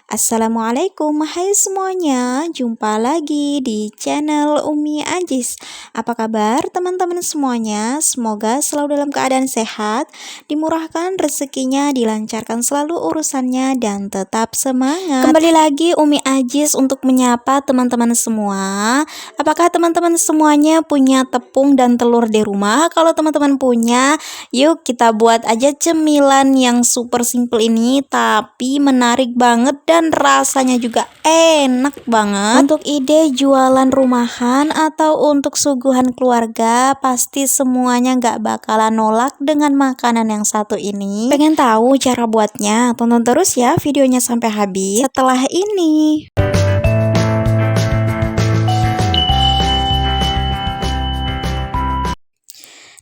Assalamualaikum, hai semuanya, jumpa lagi di channel Umi Ajis. Apa kabar teman-teman semuanya? Semoga selalu dalam keadaan sehat, dimurahkan rezekinya, dilancarkan selalu urusannya, dan tetap semangat. Kembali lagi Umi Ajis untuk menyapa teman-teman semua. Apakah teman-teman semuanya punya tepung dan telur di rumah? Kalau teman-teman punya, yuk kita buat aja cemilan yang super simple ini, tapi menarik banget dan rasanya juga enak banget. Untuk ide jualan rumahan atau untuk suguhan keluarga, pasti semuanya nggak bakalan nolak dengan makanan yang satu ini. Pengen tahu cara buatnya? Tonton terus ya videonya sampai habis setelah ini.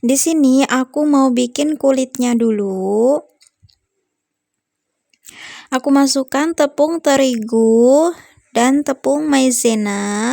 Di sini aku mau bikin kulitnya dulu. Aku masukkan tepung terigu dan tepung maizena.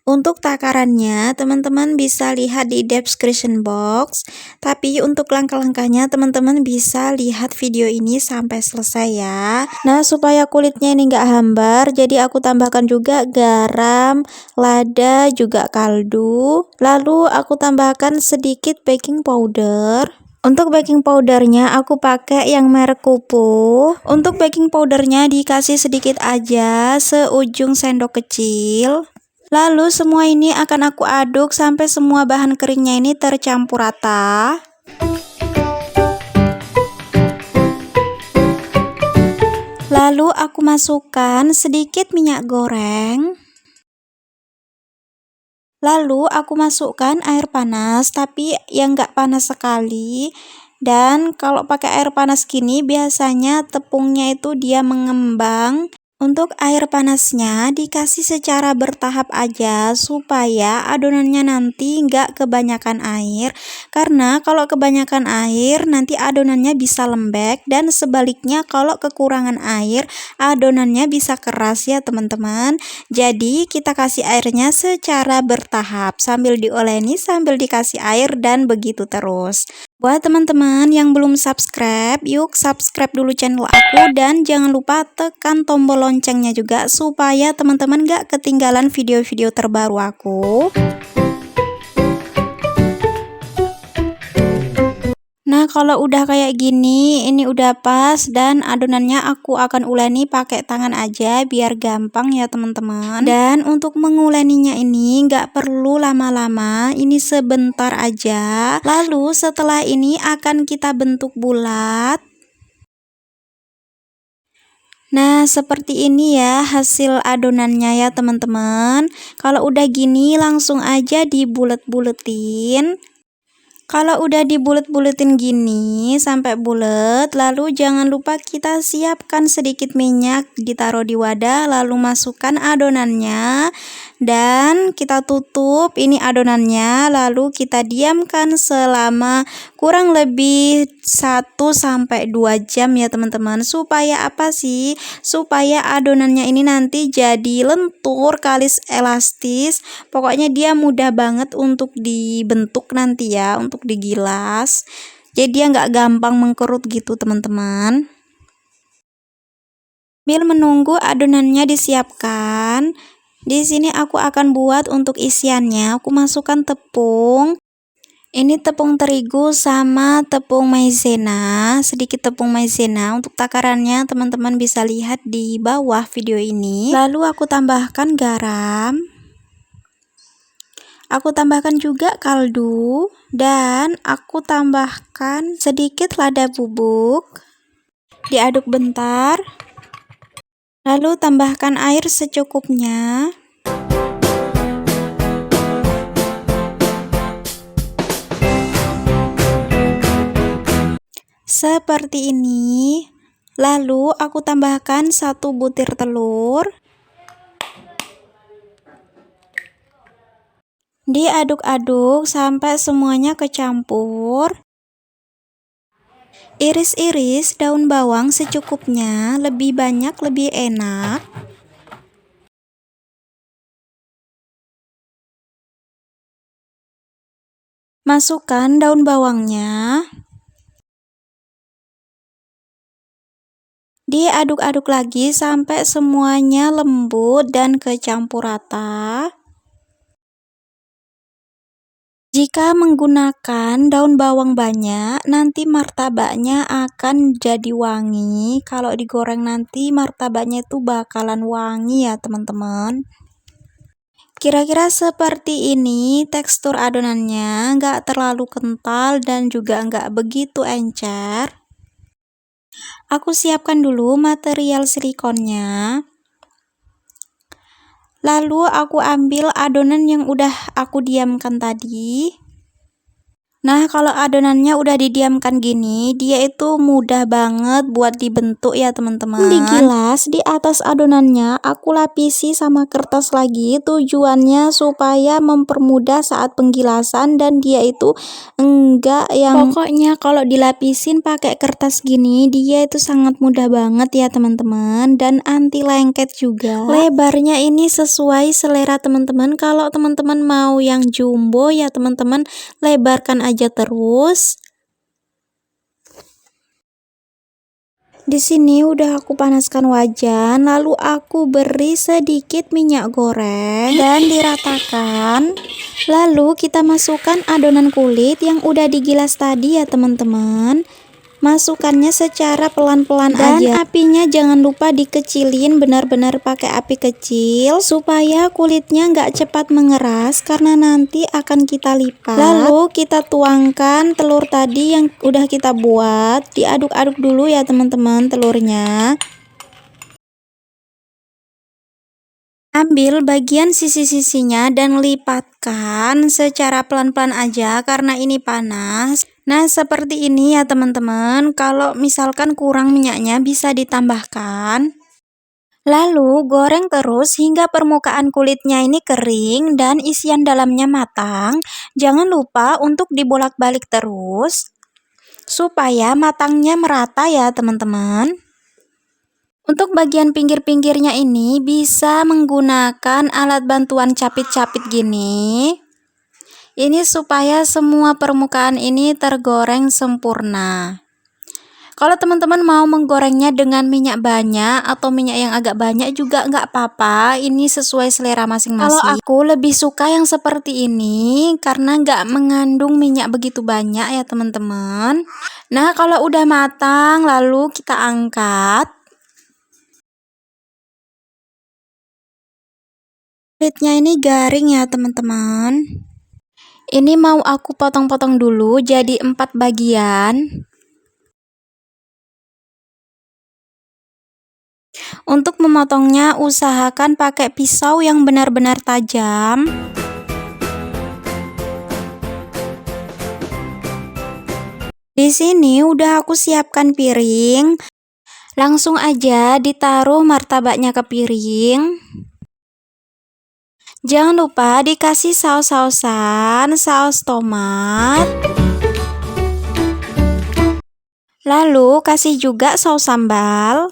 Untuk takarannya teman-teman bisa lihat di description box, tapi untuk langkah-langkahnya teman-teman bisa lihat video ini sampai selesai ya. Nah, supaya kulitnya ini enggak hambar, jadi aku tambahkan juga garam, lada, juga kaldu. Lalu aku tambahkan sedikit baking powder. Untuk baking powdernya aku pakai yang merek Kupu. Untuk baking powdernya dikasih sedikit aja, seujung sendok kecil. Lalu semua ini akan aku aduk sampai semua bahan keringnya ini tercampur rata. Lalu aku masukkan sedikit minyak goreng. Lalu aku masukkan air panas, tapi yang nggak panas sekali. Dan kalau pakai air panas gini biasanya tepungnya itu dia mengembang. Untuk air panasnya dikasih secara bertahap aja supaya adonannya nanti nggak kebanyakan air. Karena kalau kebanyakan air nanti adonannya bisa lembek, dan sebaliknya kalau kekurangan air adonannya bisa keras ya teman-teman. Jadi kita kasih airnya secara bertahap sambil dioleni sambil dikasih air dan begitu terus. Buat teman-teman yang belum subscribe, yuk subscribe dulu channel aku dan jangan lupa tekan tombol loncengnya juga supaya teman-teman gak ketinggalan video-video terbaru aku. Nah, kalau udah kayak gini, ini udah pas dan adonannya aku akan uleni pakai tangan aja biar gampang ya teman-teman. Dan untuk menguleninya ini nggak perlu lama-lama, ini sebentar aja. Lalu setelah ini akan kita bentuk bulat. Nah, seperti ini ya hasil adonannya ya teman-teman. Kalau udah gini langsung aja dibulet-buletin. Kalau udah dibulet-buletin gini sampai bulet, lalu jangan lupa kita siapkan sedikit minyak, ditaruh di wadah, lalu masukkan adonannya dan kita tutup ini adonannya, lalu kita diamkan selama kurang lebih 1-2 jam ya teman-teman. Supaya apa sih? Supaya adonannya ini nanti jadi lentur, kalis elastis. Pokoknya dia mudah banget untuk dibentuk nanti ya, untuk digilas. Jadi dia nggak gampang mengkerut gitu teman-teman. Sambil menunggu adonannya disiapkan, di sini aku akan buat untuk isiannya. Aku masukkan tepung. Ini tepung terigu sama tepung maizena, sedikit tepung maizena. Untuk takarannya teman-teman bisa lihat di bawah video ini. Lalu aku tambahkan garam. Aku tambahkan juga kaldu dan aku tambahkan sedikit lada bubuk. Diaduk bentar. Lalu tambahkan air secukupnya. Seperti ini. Lalu aku tambahkan 1 butir telur. Diaduk-aduk sampai semuanya kecampur. Iris-iris daun bawang secukupnya, lebih banyak lebih enak. Masukkan daun bawangnya. Diaduk-aduk lagi sampai semuanya lembut dan kecampur rata. Jika menggunakan daun bawang banyak, nanti martabaknya akan jadi wangi. Kalau digoreng nanti martabaknya itu bakalan wangi ya teman-teman. Kira-kira seperti ini tekstur adonannya, nggak terlalu kental dan juga nggak begitu encer. Aku siapkan dulu material silikonnya. Lalu aku ambil adonan yang udah aku diamkan tadi. Nah, kalau adonannya udah didiamkan gini, dia itu mudah banget buat dibentuk ya teman-teman. Digilas di atas adonannya, aku lapisi sama kertas lagi. Tujuannya supaya mempermudah saat penggilasan dan dia itu enggak yang... Pokoknya kalau dilapisin pakai kertas gini, dia itu sangat mudah banget ya teman-teman. Dan anti lengket juga. Lebarnya ini sesuai selera teman-teman. Kalau teman-teman mau yang jumbo ya teman-teman, lebarkan aja terus. Di sini udah aku panaskan wajan, lalu aku beri sedikit minyak goreng dan diratakan. Lalu kita masukkan adonan kulit yang udah digilas tadi ya teman-teman. Masukkannya secara pelan-pelan aja. Dan apinya jangan lupa dikecilin, benar-benar pakai api kecil supaya kulitnya nggak cepat mengeras karena nanti akan kita lipat. Lalu kita tuangkan telur tadi yang udah kita buat. Diaduk-aduk dulu ya teman-teman telurnya. Ambil bagian sisi-sisinya dan lipatkan secara pelan-pelan aja karena ini panas. Nah, seperti ini ya teman-teman. Kalau misalkan kurang minyaknya bisa ditambahkan. Lalu goreng terus hingga permukaan kulitnya ini kering dan isian dalamnya matang. Jangan lupa untuk dibolak-balik terus supaya matangnya merata ya teman-teman. Untuk bagian pinggir-pinggirnya ini bisa menggunakan alat bantuan capit-capit gini. Ini supaya semua permukaan ini tergoreng sempurna. Kalau teman-teman mau menggorengnya dengan minyak banyak atau minyak yang agak banyak juga nggak apa-apa. Ini sesuai selera masing-masing. Kalau aku lebih suka yang seperti ini karena nggak mengandung minyak begitu banyak ya teman-teman. Nah, kalau udah matang lalu kita angkat. Kulitnya ini garing ya teman-teman. Ini mau aku potong-potong dulu jadi 4 bagian. Untuk memotongnya usahakan pakai pisau yang benar-benar tajam. Di sini udah aku siapkan piring. Langsung aja ditaruh martabaknya ke piring. Jangan lupa dikasih saus-sausan, saus tomat. Lalu kasih juga saus sambal.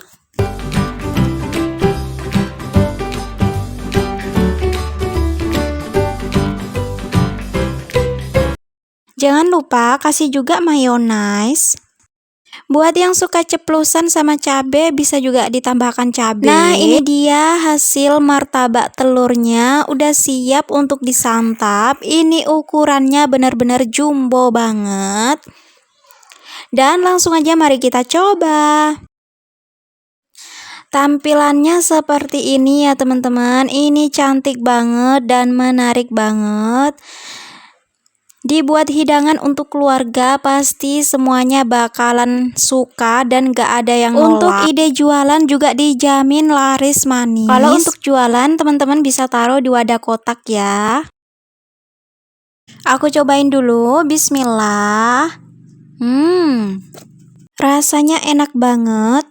Jangan lupa kasih juga mayonaise. Buat yang suka ceplosan sama cabai bisa juga ditambahkan cabai. Nah, ini dia hasil martabak telurnya udah siap untuk disantap. Ini ukurannya benar-benar jumbo banget. Dan langsung aja mari kita coba. Tampilannya seperti ini ya teman-teman. Ini cantik banget dan menarik banget. Dibuat hidangan untuk keluarga pasti semuanya bakalan suka dan gak ada yang nolak. Untuk ide jualan juga dijamin laris manis. Kalau untuk jualan teman-teman bisa taruh di wadah kotak ya. Aku cobain dulu, bismillah. Rasanya enak banget.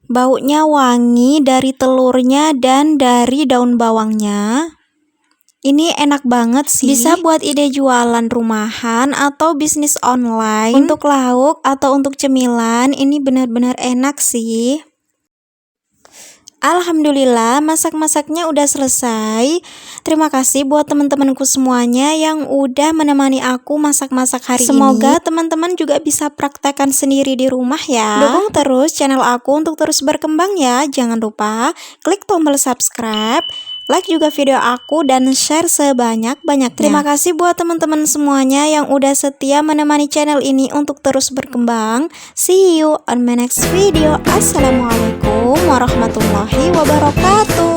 Baunya wangi dari telurnya dan dari daun bawangnya. Ini enak banget sih. Bisa buat ide jualan rumahan atau bisnis online. Untuk lauk atau untuk cemilan ini benar-benar enak sih. Alhamdulillah masak-masaknya udah selesai. Terima kasih buat teman-temanku semuanya yang udah menemani aku masak-masak hari ini. Semoga teman-teman juga bisa praktekkan sendiri di rumah ya. Dukung terus channel aku untuk terus berkembang ya. Jangan lupa klik tombol subscribe, like juga video aku, dan share sebanyak-banyaknya. Terima kasih buat teman-teman semuanya yang udah setia menemani channel ini untuk terus berkembang. See you on my next video. Assalamualaikum warahmatullahi wabarakatuh.